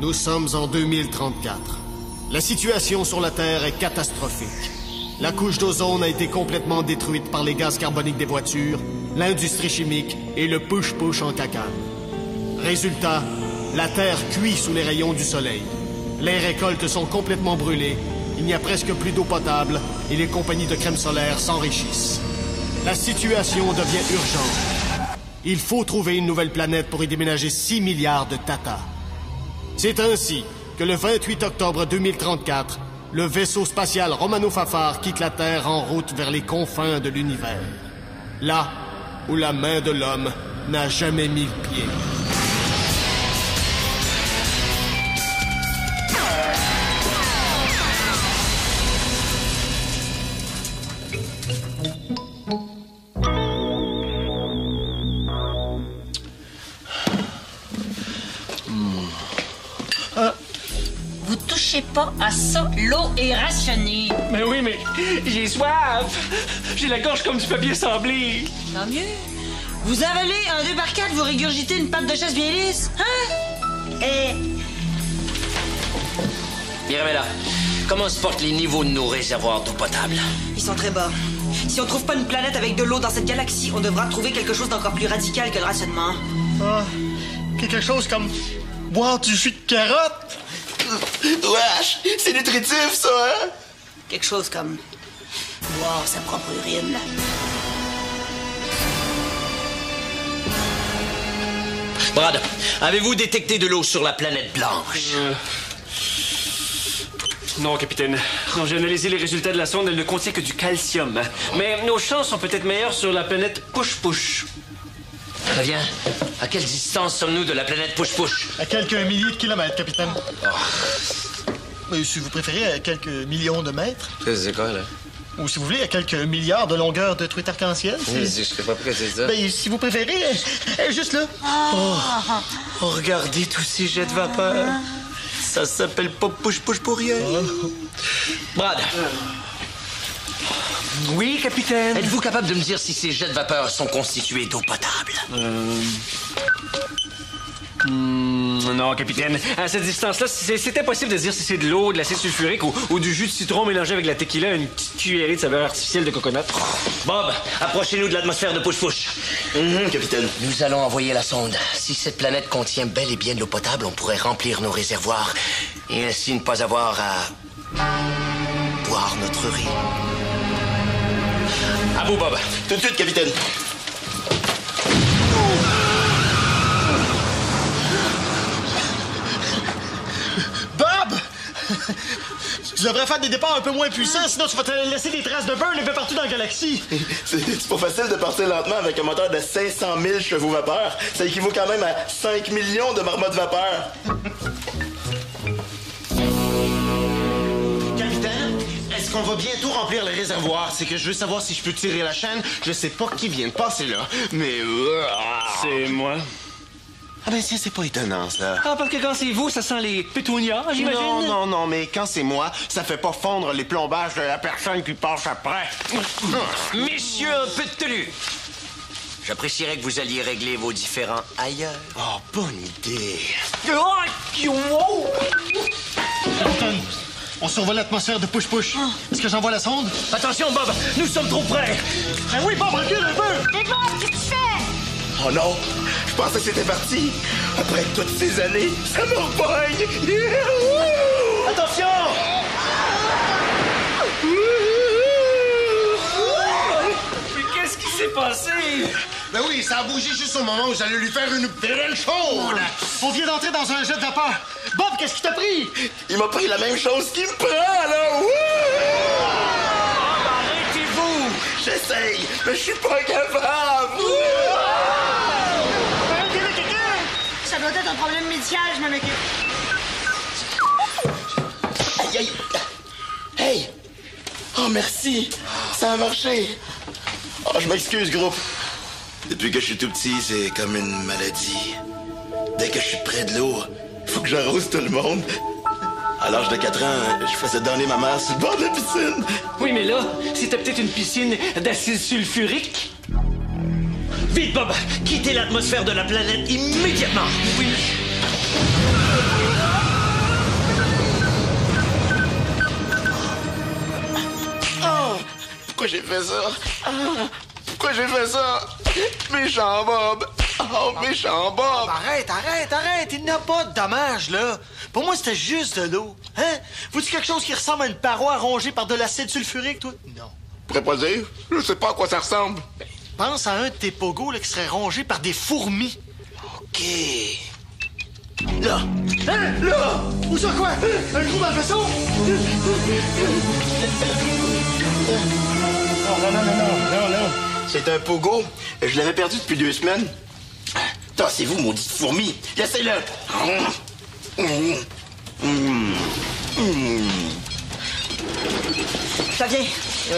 Nous sommes en 2034. La situation sur la Terre est catastrophique. La couche d'ozone a été complètement détruite par les gaz carboniques des voitures, l'industrie chimique et le push-push en cacane. Résultat, la Terre cuit sous les rayons du soleil. Les récoltes sont complètement brûlées, il n'y a presque plus d'eau potable et les compagnies de crème solaire s'enrichissent. La situation devient urgente. Il faut trouver une nouvelle planète pour y déménager 6 milliards de Tata. C'est ainsi que le 28 octobre 2034, le vaisseau spatial Romano Fafar quitte la Terre en route vers les confins de l'univers. Là où la main de l'homme n'a jamais mis le pied. Vous touchez pas à ça, l'eau est rationnée. Mais oui, mais j'ai soif. J'ai la gorge comme du papier sablé. Tant mieux. Vous avalez un 2x4, vous régurgitez une patte de chasse bien lisse, hein? Mirabella, comment se portent les niveaux de nos réservoirs d'eau potable? Ils sont très bas. Si on trouve pas une planète avec de l'eau dans cette galaxie, on devra trouver quelque chose d'encore plus radical que le rationnement. Ah, quelque chose comme boire du jus de carotte. Wesh, c'est nutritif, ça, hein? Quelque chose comme boire sa propre urine. Brad, avez-vous détecté de l'eau sur la planète blanche? Non, capitaine. Non, j'ai analysé les résultats de la sonde, elle ne contient que du calcium. Mais nos chances sont peut-être meilleures sur la planète Push-Push. Très bien. À quelle distance sommes-nous de la planète Push-Push? À quelques milliers de kilomètres, capitaine. Mais si vous préférez, à quelques millions de mètres. C'est quoi, là? Ou si vous voulez, à quelques milliards de longueur de truite arc-en-ciel. Je sais pas pourquoi c'est ça. Ben, si vous préférez, juste là. Oh, regardez tous ces jets de vapeur. Ça s'appelle pas push-push pour rien. Brad. Oui, capitaine. Êtes-vous capable de me dire si ces jets de vapeur sont constitués d'eau potable? Non, capitaine. À cette distance-là, c'est impossible de dire si c'est de l'eau, de l'acide sulfurique ou du jus de citron mélangé avec la tequila, une petite cuillerée de saveur artificielle de coconut. Bob, approchez-nous de l'atmosphère de Push-Push. Capitaine. Nous allons envoyer la sonde. Si cette planète contient bel et bien de l'eau potable, on pourrait remplir nos réservoirs et ainsi ne pas avoir à boire notre riz. À vous, Bob. Tout de suite, capitaine. Bob! Tu devrais faire des départs un peu moins puissants, sinon tu vas te laisser des traces de burn un peu partout dans la galaxie. C'est pas facile de partir lentement avec un moteur de 500 000 chevaux vapeur. Ça équivaut quand même à 5 millions de marmottes vapeur. Capitaine, est-ce qu'on va bientôt remplir les réservoirs? C'est que je veux savoir si je peux tirer la chaîne. Je sais pas qui vient de passer là, mais... C'est moi. Ah ben c'est pas étonnant, ça. Ah, parce que quand c'est vous, ça sent les pétunias, j'imagine? Non, mais quand c'est moi, ça fait pas fondre les plombages de la personne qui passe après. Messieurs, un peu de tenue. J'apprécierais que vous alliez régler vos différends ailleurs. Oh, bonne idée. Capitaine, on survole l'atmosphère de Push-Push. Est-ce que j'envoie la sonde? Attention, Bob, nous sommes trop près. Ben oui, Bob, recule un peu! Mais Bob, qu'est-ce que tu fais? Oh non, je pensais que c'était parti. Après toutes ces années, ça me repogne. Attention! Mais qu'est-ce qui s'est passé? Ben oui, ça a bougé juste au moment où j'allais lui faire une pérenne chaude. On vient d'entrer dans un jet de vapeur. Bob, qu'est-ce qui t'a pris? Il m'a pris la même chose qu'il me prend, là. Arrêtez-vous! J'essaye, mais je suis pas capable. Ça doit être un problème médical, je m'en occupe. Aïe, aïe. Hey! Oh, merci. Ça a marché. Oh, je m'excuse, groupe. Depuis que je suis tout petit, c'est comme une maladie. Dès que je suis près de l'eau, faut que j'arrose tout le monde. À l'âge de 4 ans, je faisais donner ma mère sur le bord de la piscine. Oui, mais là, c'était peut-être une piscine d'acide sulfurique. Vite, Bob! Quittez l'atmosphère de la planète immédiatement! Oui. pourquoi j'ai fait ça? Pourquoi j'ai fait ça? Méchant Bob! Oh, méchant Bob! Arrête! Il n'y a pas de dommage, là. Pour moi, c'était juste de l'eau. Hein? Faut-tu quelque chose qui ressemble à une paroi rongée par de l'acide sulfurique, toi? Non. Je pourrais pas dire. Je sais pas à quoi ça ressemble. Pense à un de tes pogos là, qui serait rongé par des fourmis. OK. Là! Hein? Là! Où ça, quoi? Un trou dans le vaisseau? Non. C'est un pogo. Je l'avais perdu depuis 2 semaines. Tassez-vous, maudite fourmi. Laissez-le. Flavien,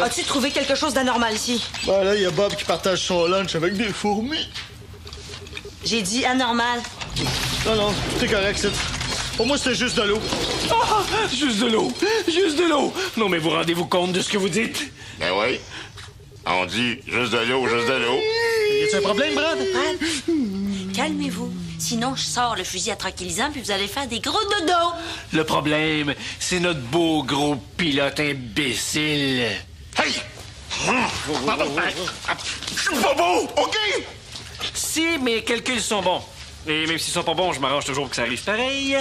as-tu trouvé quelque chose d'anormal ici? Ben là, il y a Bob qui partage son lunch avec des fourmis. J'ai dit anormal. Non, tout est correct, c'est... Pour moi, c'était juste de l'eau. Ah, juste de l'eau. Non, mais vous rendez-vous compte de ce que vous dites? Ben oui. On dit juste de l'eau. Y a-tu un problème, Brad? Calmez-vous. Sinon, je sors le fusil à tranquillisant puis vous allez faire des gros dodos. Le problème, c'est notre beau gros pilote imbécile. Hey! Je suis pas beau, OK? Si mes calculs sont bons, et même s'ils sont pas bons, je m'arrange toujours que ça arrive pareil,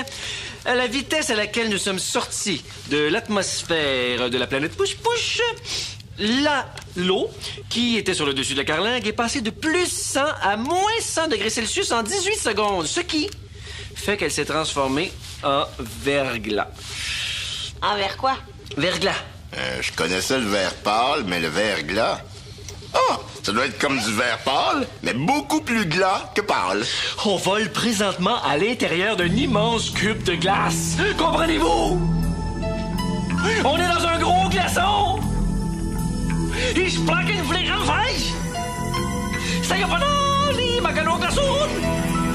à la vitesse à laquelle nous sommes sortis de l'atmosphère de la planète Push-Push, l'eau qui était sur le dessus de la carlingue est passée de plus 100 à moins 100 degrés Celsius en 18 secondes, ce qui fait qu'elle s'est transformée en verglas. Envers quoi? Verglas. Je connaissais le verre pâle, mais le verre glas... Ah! Ça doit être comme du verre pâle, mais beaucoup plus glas que pâle. On vole présentement à l'intérieur d'un immense cube de glace. Comprenez-vous? On est dans un gros glaçon! Ich sprechen Frankreich! Sayonara, Magalo glaçon!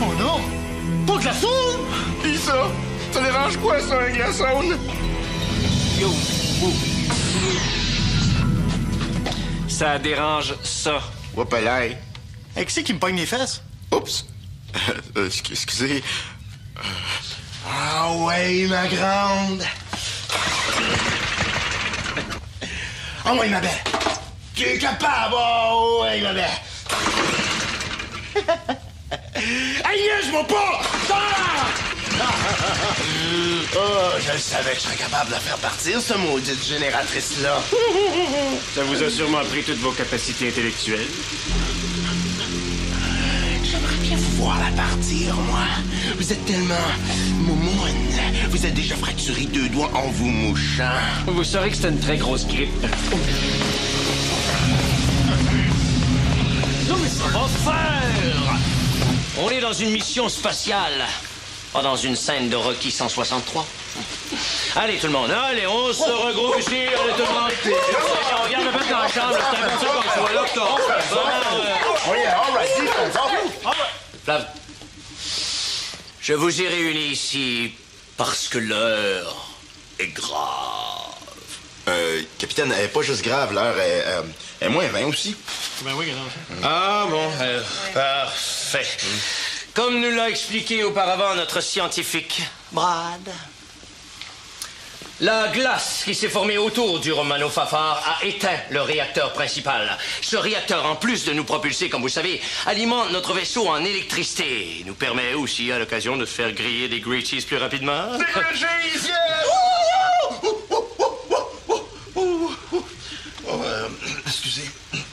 Oh non! Pas glaçon! Pis ça? Ça dérange quoi, ça, un glaçon? Yo! Ça dérange ça. Whoopalay. Hey, qui c'est qui me pogne les fesses? Oups. Excusez. Ah ouais, ma grande. Ah ouais, ma belle. Tu es capable. Oh ouais, ma belle. Hey, niaise-moi pas! Oh, je le savais que je serais capable de la faire partir, ce maudite génératrice-là. Ça vous a sûrement pris toutes vos capacités intellectuelles. J'aimerais bien vous voir la partir, moi. Vous êtes tellement moumoune. Vous êtes déjà fracturé 2 doigts en vous mouchant. Vous saurez que c'est une très grosse grippe. Non, mais ça va faire! On est dans une mission spatiale. Pas dans une scène de Rocky 163. Allez, tout le monde, allez, on se regroupe ici, allez, tout le monde. On regarde un peu dans la chambre, c'est important qu'on soit là, Flav, je vous ai réunis ici parce que l'heure est grave. Capitaine, elle est pas juste grave, l'heure est moins 20 aussi. Ben oui, non. Ah bon, parfait. Comme nous l'a expliqué auparavant notre scientifique Brad, la glace qui s'est formée autour du Romano Fafard a éteint le réacteur principal. Ce réacteur, en plus de nous propulser, comme vous savez, alimente notre vaisseau en électricité et nous permet aussi, à l'occasion, de faire griller des grilled cheese plus rapidement. Des grilled cheese, yeah! Excusez.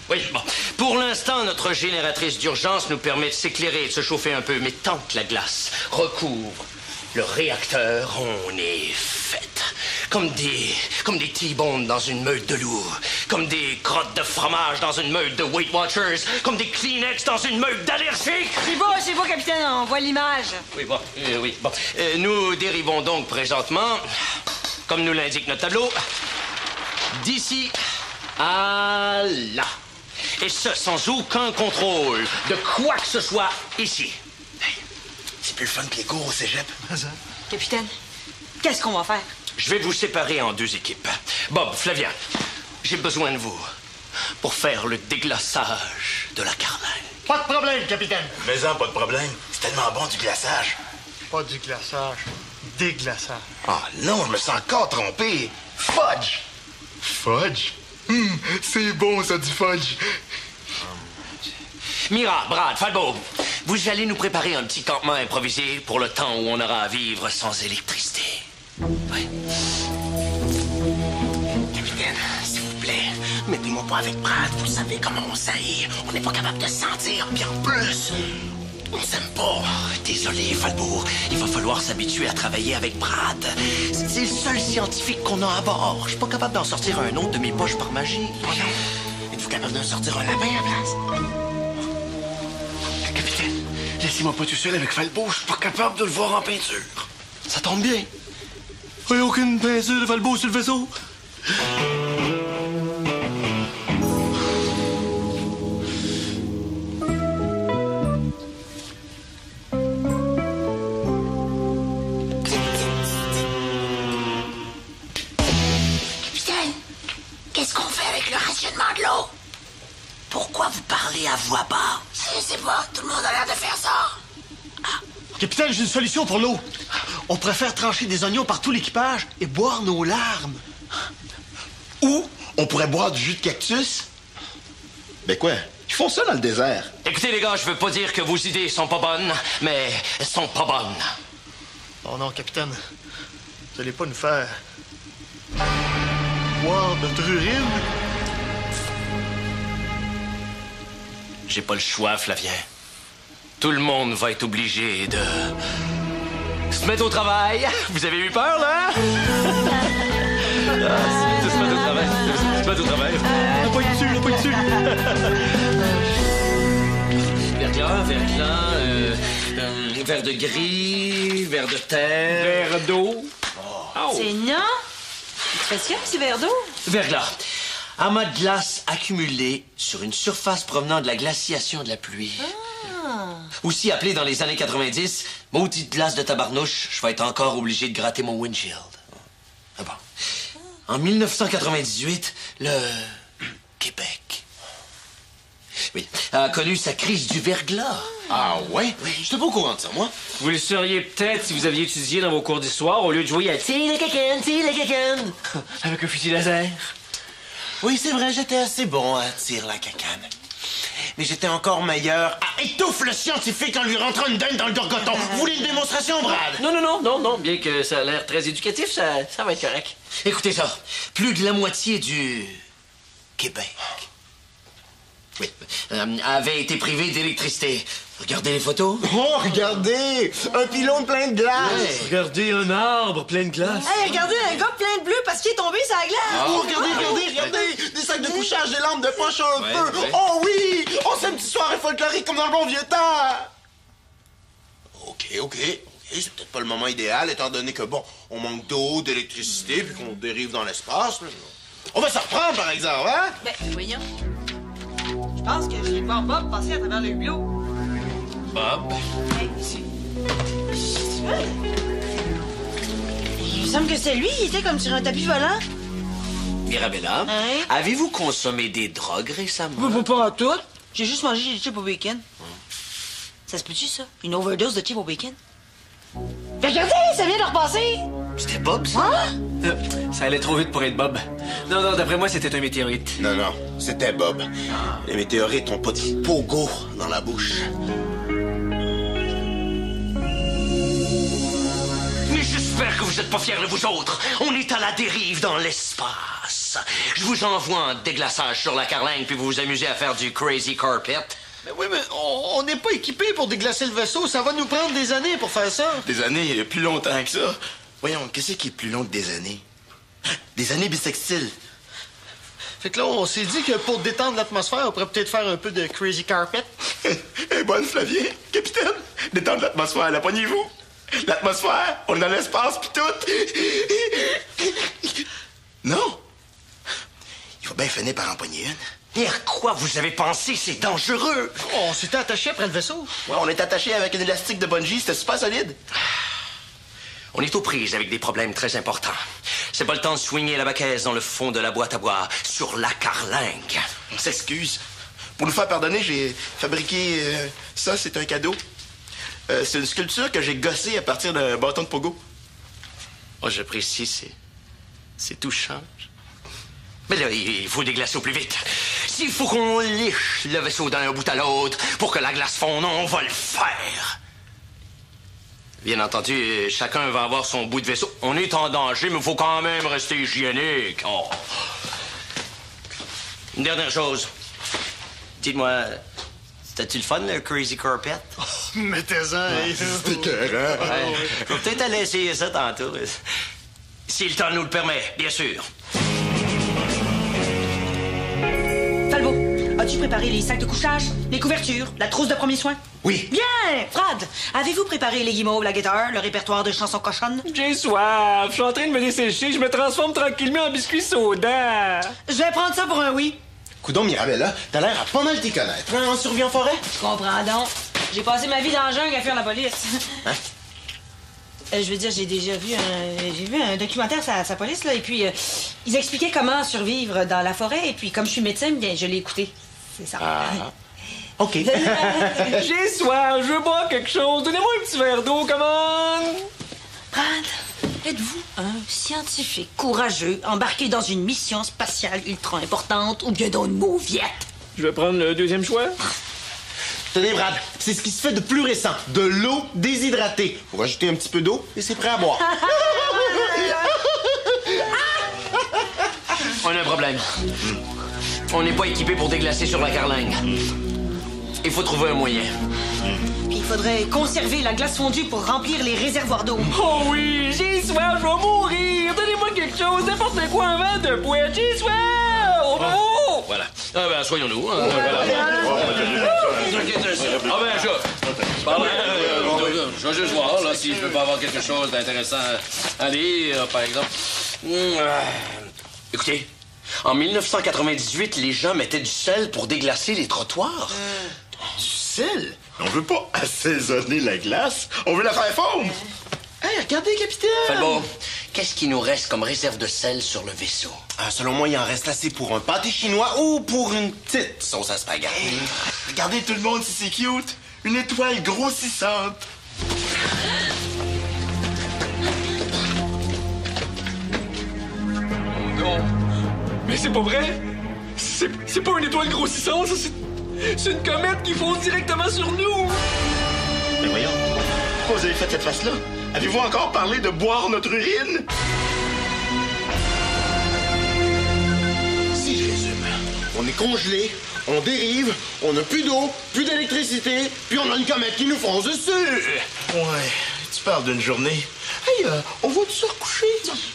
Oui, bon. Pour l'instant, notre génératrice d'urgence nous permet de s'éclairer et de se chauffer un peu. Mais tant que la glace recouvre le réacteur, on est fait. Comme des T-bones dans une meute de loups. Comme des crottes de fromage dans une meute de Weight Watchers. Comme des Kleenex dans une meute d'allergiques. C'est beau, capitaine, on voit l'image. Oui, bon. Nous dérivons donc présentement, comme nous l'indique notre tableau, d'ici à là. Et ce, sans aucun contrôle de quoi que ce soit ici. Hey, c'est plus le fun que les cours au cégep. Capitaine, qu'est-ce qu'on va faire? Je vais vous séparer en 2 équipes. Bob, Flavien, j'ai besoin de vous pour faire le déglaçage de la carlingue. Pas de problème, capitaine. Mais non, pas de problème. C'est tellement bon du glaçage. Pas du glaçage, déglaçage. Ah non, je me sens encore trompé. Fudge. Fudge? C'est bon, ça, du fudge. Mira, Brad, Falbo, vous allez nous préparer un petit campement improvisé pour le temps où on aura à vivre sans électricité. Oui. Capitaine, s'il vous plaît, mettez-moi pas avec Brad. Vous savez comment on saillit. On n'est pas capable de se sentir. Puis en plus, on s'aime pas. Désolé, Falbo. Il va falloir s'habituer à travailler avec Brad. C'est le seul scientifique qu'on a à bord. Je suis pas capable d'en sortir un autre de mes poches par magie. Voyons. Êtes-vous capable d'en sortir un lapin à la place? Capitaine, laissez-moi pas tout seul avec Falbo. Je suis pas capable de le voir en peinture. Ça tombe bien. Il n'y a aucune peinture de Falbo sur le vaisseau. Capitaine, qu'est-ce qu'on fait avec le rationnement de l'eau? Pourquoi vous parlez à voix basse? Je sais pas, tout le monde a l'air de faire ça. Capitaine, j'ai une solution pour l'eau. On préfère trancher des oignons par tout l'équipage et boire nos larmes. Ou on pourrait boire du jus de cactus. Ben quoi? Ils font ça dans le désert. Écoutez, les gars, je veux pas dire que vos idées sont pas bonnes, mais elles sont pas bonnes. Oh non, capitaine. Vous allez pas nous faire boire notre urine? J'ai pas le choix, Flavien. Tout le monde va être obligé de se mettre au travail. Vous avez eu peur, là? De se mettre au travail. Se mettre au travail. Pas dessus. Verre de gris, verre de terre. Verre d'eau. C'est non? Tu fais ce qu'il y a, ces verres d'eau? Verglas. Amas de glace accumulé sur une surface provenant de la glaciation de la pluie. Aussi appelé dans les années 90, maudite glace de tabarnouche, je vais être encore obligé de gratter mon windshield. Ah bon. En 1998, le Québec, oui, a connu sa crise du verglas. Ah ouais? Oui. J'étais pas au courant de ça, moi. Vous le seriez peut-être si vous aviez étudié dans vos cours d'histoire au lieu de jouer à Tire le cacane. avec un fusil laser. Oui, c'est vrai, j'étais assez bon à tirer la cacane. Mais j'étais encore meilleur à étouffer le scientifique en lui rentrant une dinde dans le gorgoton. Vous voulez une démonstration, Brad? Non. Bien que ça a l'air très éducatif, ça va être correct. Écoutez ça. Plus de la moitié du Québec, oui, avait été privé d'électricité. Regardez les photos. Oh, regardez! Un pylône plein de glace! Ouais. Regardez un arbre plein de glace. Hey, regardez un gars plein de bleu parce qu'il est tombé sur la glace! Oh, regardez! Des sacs de couchage, des lampes de poche, un feu! ouais. Oh oui! Oh, c'est une petite soirée folklorique comme dans le bon vieux temps! OK. C'est peut-être pas le moment idéal, étant donné que, bon, on manque d'eau, d'électricité, puis qu'on dérive dans l'espace. Mais... On va se reprendre, par exemple, hein? Ben, voyons. Je pense que je vais voir Bob passer à travers le hublot. Bob. Hey, il me semble que c'est lui, il était comme sur un tapis volant. Mirabella, Hein? avez-vous consommé des drogues récemment? Pas à tout. J'ai juste mangé des chips au bacon. Ça se peut-tu, ça? Une overdose de chips au bacon? Mais regardez, ça vient de repasser! C'était Bob, ça? Hein? Ça allait trop vite pour être Bob. Non, d'après moi, c'était un météorite. Non, c'était Bob. Les météorites ont pas de pogo dans la bouche. Mais j'espère que vous êtes pas fiers de vous autres. On est à la dérive dans l'espace. Je vous envoie un déglaçage sur la carlingue, puis vous vous amusez à faire du crazy carpet. Mais oui, mais on n'est pas équipé pour déglacer le vaisseau. Ça va nous prendre des années pour faire ça. Des années, plus longtemps que ça. Voyons, qu'est-ce qui est plus long que des années? Des années bissextiles. Fait que là, on s'est dit que pour détendre l'atmosphère, on pourrait peut-être faire un peu de crazy carpet. Eh, bonne, Flavien. Capitaine, détendre l'atmosphère, la pognez-vous? L'atmosphère, on est dans l'espace pis tout. Non. Il va bien finir par en pogner une. Et à quoi vous avez pensé? C'est dangereux. On s'était attaché après le vaisseau. Ouais, on est attaché avec un élastique de bungee, c'était super solide. On est aux prises avec des problèmes très importants. C'est pas le temps de swinguer la baquette dans le fond de la boîte à bois sur la carlingue. On s'excuse. Pour nous faire pardonner, j'ai fabriqué ça, c'est un cadeau. C'est une sculpture que j'ai gossée à partir d'un bâton de pogo. Oh, j'apprécie, c'est touchant. Mais là, il faut déglacer au plus vite. S'il faut qu'on liche le vaisseau d'un bout à l'autre pour que la glace fonde, on va le faire. Bien entendu, chacun va avoir son bout de vaisseau. On est en danger, mais il faut quand même rester hygiénique. Oh. Une dernière chose. Dites-moi, c'était-tu le fun, le Crazy Carpet? Oh, mettez-en, C'était écœurant. Ouais. Faut peut-être aller essayer ça tantôt. Si le temps nous le permet, bien sûr. Falbo, as-tu préparé les sacs de couchage, les couvertures, la trousse de premiers soins? Oui. Bien! Frad, avez-vous préparé les guimauves, la guitare, le répertoire de chansons cochonnes? J'ai soif. Je suis en train de me dessécher. Je me transforme tranquillement en biscuit soda. Je vais prendre ça pour un oui. Coudon, Mirabella, t'as l'air à pas mal t'y connaître. Hein, en survie en forêt? Je comprends donc. J'ai passé ma vie dans le jungle à fuir la police. Hein? Je veux dire, j'ai vu un documentaire sur la police, là, et puis ils expliquaient comment survivre dans la forêt, et puis comme je suis médecin, bien, je l'ai écouté. C'est ça. Ah. OK. J'ai soif. Je veux boire quelque chose. Donnez-moi un petit verre d'eau, comment? Brad, êtes-vous un scientifique courageux embarqué dans une mission spatiale ultra importante ou bien dans une mauviette? Je vais prendre le deuxième choix. Tenez, Brad, c'est ce qui se fait de plus récent. De l'eau déshydratée. Faut rajouter un petit peu d'eau et c'est prêt à boire. On a un problème. On n'est pas équipé pour déglacer sur la carlingue. Il faut trouver un moyen. Puis il faudrait conserver la glace fondue pour remplir les réservoirs d'eau. Oh oui, j'ai soif. Je vais mourir. Donnez-moi quelque chose. N'importe quoi, un verre de boîte. J'ai soif. Oh! Voilà. Ah ben, soyons-nous. Hein. Ah ben, je vais juste voir là, si je peux pas avoir quelque chose d'intéressant à lire, par exemple. Écoutez, en 1998, les gens mettaient du sel pour déglacer les trottoirs. Du sel? On veut pas assaisonner la glace, on veut la faire fondre. Hey, regardez, capitaine! Falbo, qu'est-ce qui nous reste comme réserve de sel sur le vaisseau? Selon moi, il en reste assez pour un pâté chinois ou pour une petite sauce à spaghetti. Hey, regardez tout le monde si c'est cute. Une étoile grossissante. Non. Mais c'est pas vrai. C'est pas une étoile grossissante. C'est une comète qui fonce directement sur nous. Mais voyons, pourquoi vous avez fait cette face-là? Avez-vous encore parlé de boire notre urine? Si je résume, on est congelé, on dérive, on n'a plus d'eau, plus d'électricité, puis on a une comète qui nous fonce dessus. Ouais, tu parles d'une journée. Hey, on va se recoucher.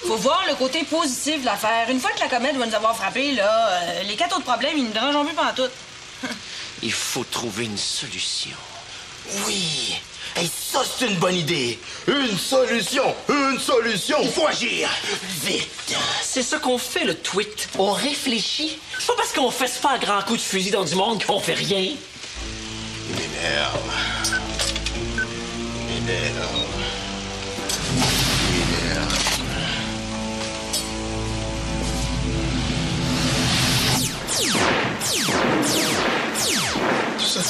Faut voir le côté positif de l'affaire. Une fois que la comète va nous avoir frappé, là, les 4 autres problèmes, ils nous dérangeront plus pendant tout. Il faut trouver une solution. Oui. Hey, ça, c'est une bonne idée. Une solution. Une solution. Il faut agir. Vite. C'est ça qu'on fait, le tweet. On réfléchit. C'est pas parce qu'on fait pas un grand coup de fusil dans du monde qu'on fait rien. Il m'énerve. Il m'énerve. Tout ça,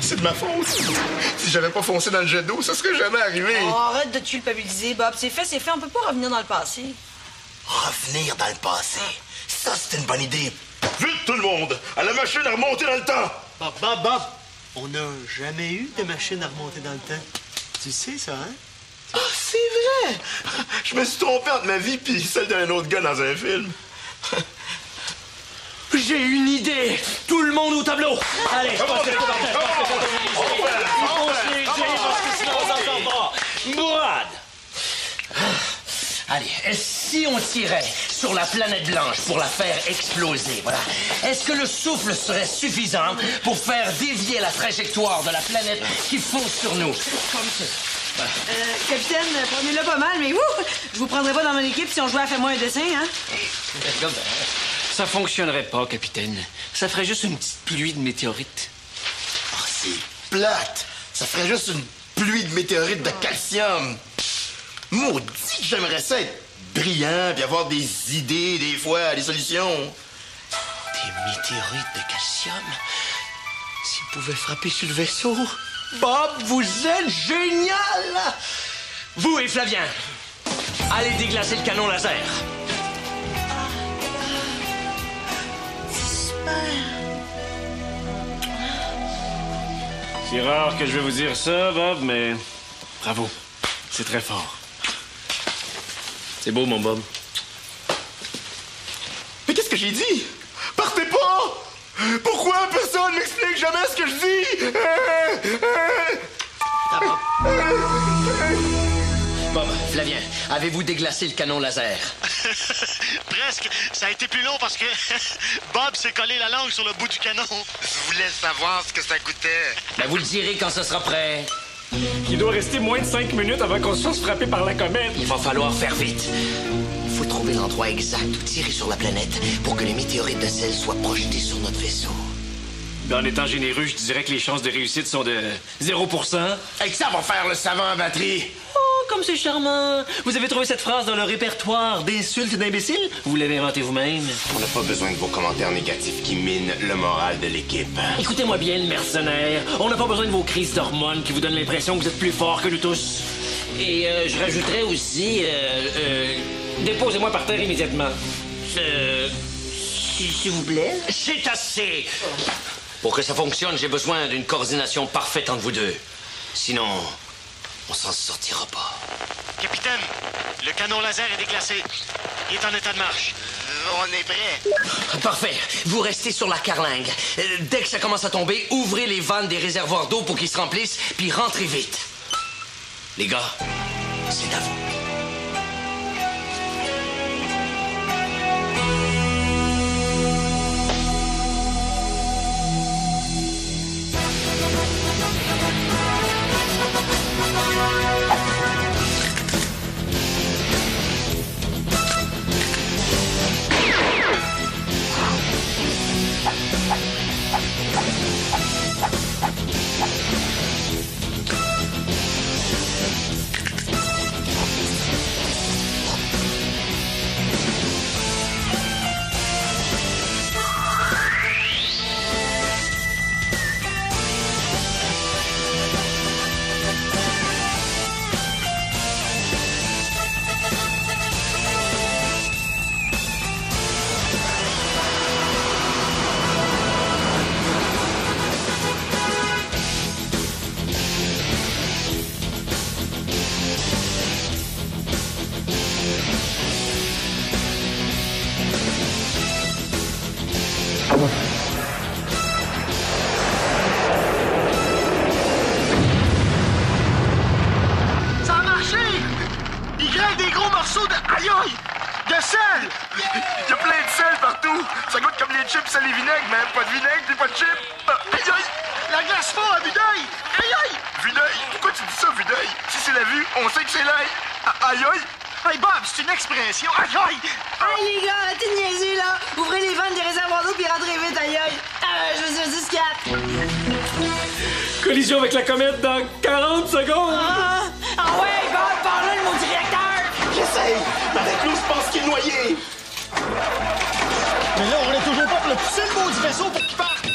c'est de ma faute. Si j'avais pas foncé dans le jet d'eau, ça serait jamais arrivé. Oh, arrête de te culpabiliser, Bob. C'est fait, on peut pas revenir dans le passé. Revenir dans le passé, ça c'est une bonne idée. Vite tout le monde, à la machine à remonter dans le temps. Bob, on n'a jamais eu de machine à remonter dans le temps. Tu sais ça, hein? Ah, c'est vrai. Je me suis trompé entre ma vie puis celle d'un autre gars dans un film. J'ai une idée. Tout le monde au tableau. Allez, Brad! Allez, si on tirait sur la planète blanche pour la faire exploser, voilà, est-ce que le souffle serait suffisant pour faire dévier la trajectoire de la planète qui fonce sur nous? Comme ça. Capitaine, prenez-le pas mal, mais je vous prendrai pas dans mon équipe si on jouait à Fais-moi un dessin, hein? Ça fonctionnerait pas, capitaine. Ça ferait juste une petite pluie de météorites. Oh, c'est plate. Ça ferait juste une pluie de météorites de calcium. Maudit que j'aimerais ça être brillant puis avoir des idées, des fois, des solutions. Des météorites de calcium? S'ils pouvaient frapper sur le vaisseau... Bob, vous êtes génial! Vous et Flavien, allez déglacer le canon laser. C'est rare que je vais vous dire ça, Bob, mais bravo. C'est très fort. C'est beau, mon Bob. Mais qu'est-ce que j'ai dit? Partez pas! Pourquoi personne m'explique jamais ce que je dis? Bob, Flavien, avez-vous déglacé le canon laser? Presque. Ça a été plus long parce que Bob s'est collé la langue sur le bout du canon. Je voulais savoir ce que ça coûtait. Ben, vous le direz quand ce sera prêt. Il doit rester moins de 5 minutes avant qu'on se fasse frapper par la comète. Il va falloir faire vite. Il faut trouver l'endroit exact où tirer sur la planète pour que les météorites de sel soient projetées sur notre vaisseau. En étant généreux, je dirais que les chances de réussite sont de 0%. Et que ça va faire le savant à batterie. Oh, comme c'est charmant. Vous avez trouvé cette phrase dans le répertoire d'insultes d'imbéciles? Vous l'avez inventée vous-même? On n'a pas besoin de vos commentaires négatifs qui minent le moral de l'équipe. Écoutez-moi bien, le mercenaire. On n'a pas besoin de vos crises d'hormones qui vous donnent l'impression que vous êtes plus fort que nous tous. Et je rajouterais aussi... déposez-moi par terre immédiatement. S'il vous plaît? C'est assez! Pour que ça fonctionne, j'ai besoin d'une coordination parfaite entre vous deux. Sinon, on s'en sortira pas. Capitaine, le canon laser est déclassé. Il est en état de marche. On est prêt. Parfait. Vous restez sur la carlingue. Dès que ça commence à tomber, ouvrez les vannes des réservoirs d'eau pour qu'ils se remplissent, puis rentrez vite. Les gars, c'est à vous. Ça a marché! Il grève des gros morceaux de... Aïe aïe! De sel! Il y a plein de sel partout. Ça goûte comme les chips sel et vinaigre, mais pas de vinaigre, puis pas de chips. Aïe aïe! La glace fond à vue d'œil! Aïe aïe! Vue d'œil? Pourquoi tu dis ça, vue d'œil? Si c'est la vue, on sait que c'est l'œil. Aïe aïe! Hey Bob, c'est une expression! Aïe aïe! Hey les gars, arrêtez de niaiser là! Ouvrez les vannes des réservoirs d'eau puis rentrez vite, aïe aïe! Je me suis 10-4! Collision avec la comète dans 40 secondes! Ah ouais, Bob, par là le mot directeur! J'essaye, mais avec l'eau, je pense qu'il est noyé. Mais là, on est toujours pas pour le pousser le mot du vaisseau pour qu'il parte!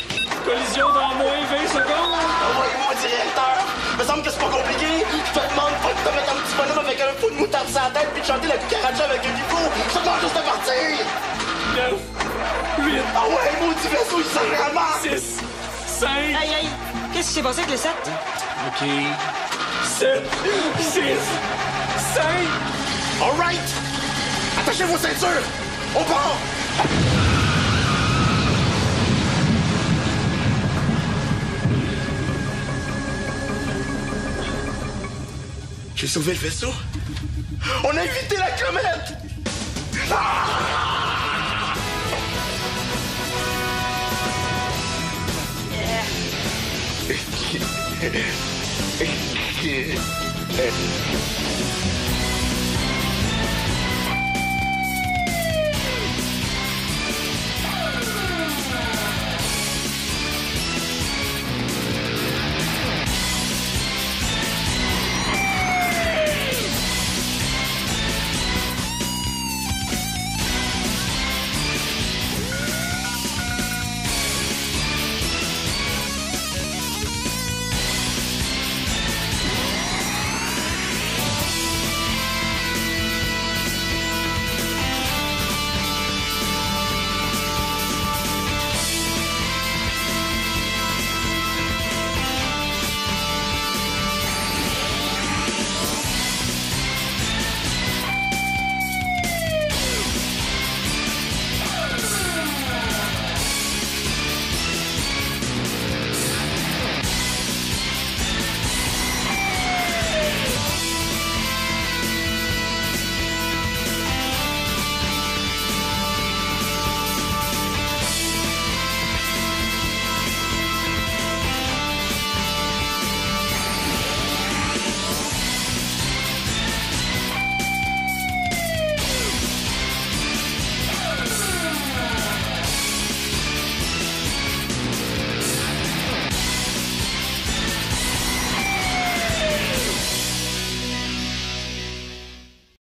Collision dans moins 20 secondes! Ah ouais, mon directeur. Me semble que c'est pas compliqué. Je te demande pas de te mettre un petit bonhomme avec un pot de moutarde sur la tête puis de chanter la cucaracha avec un niveau. Je te demande juste de partir. 9, 8, Ah ouais, maudit vaisseau, il sent vraiment. 6, 5... Aïe aïe! Qu'est-ce qui s'est passé avec le 7? OK. 7, 6, 5... All right. Attachez vos ceintures. On part. J'ai sauvé le vaisseau. On a évité la comète. Ah!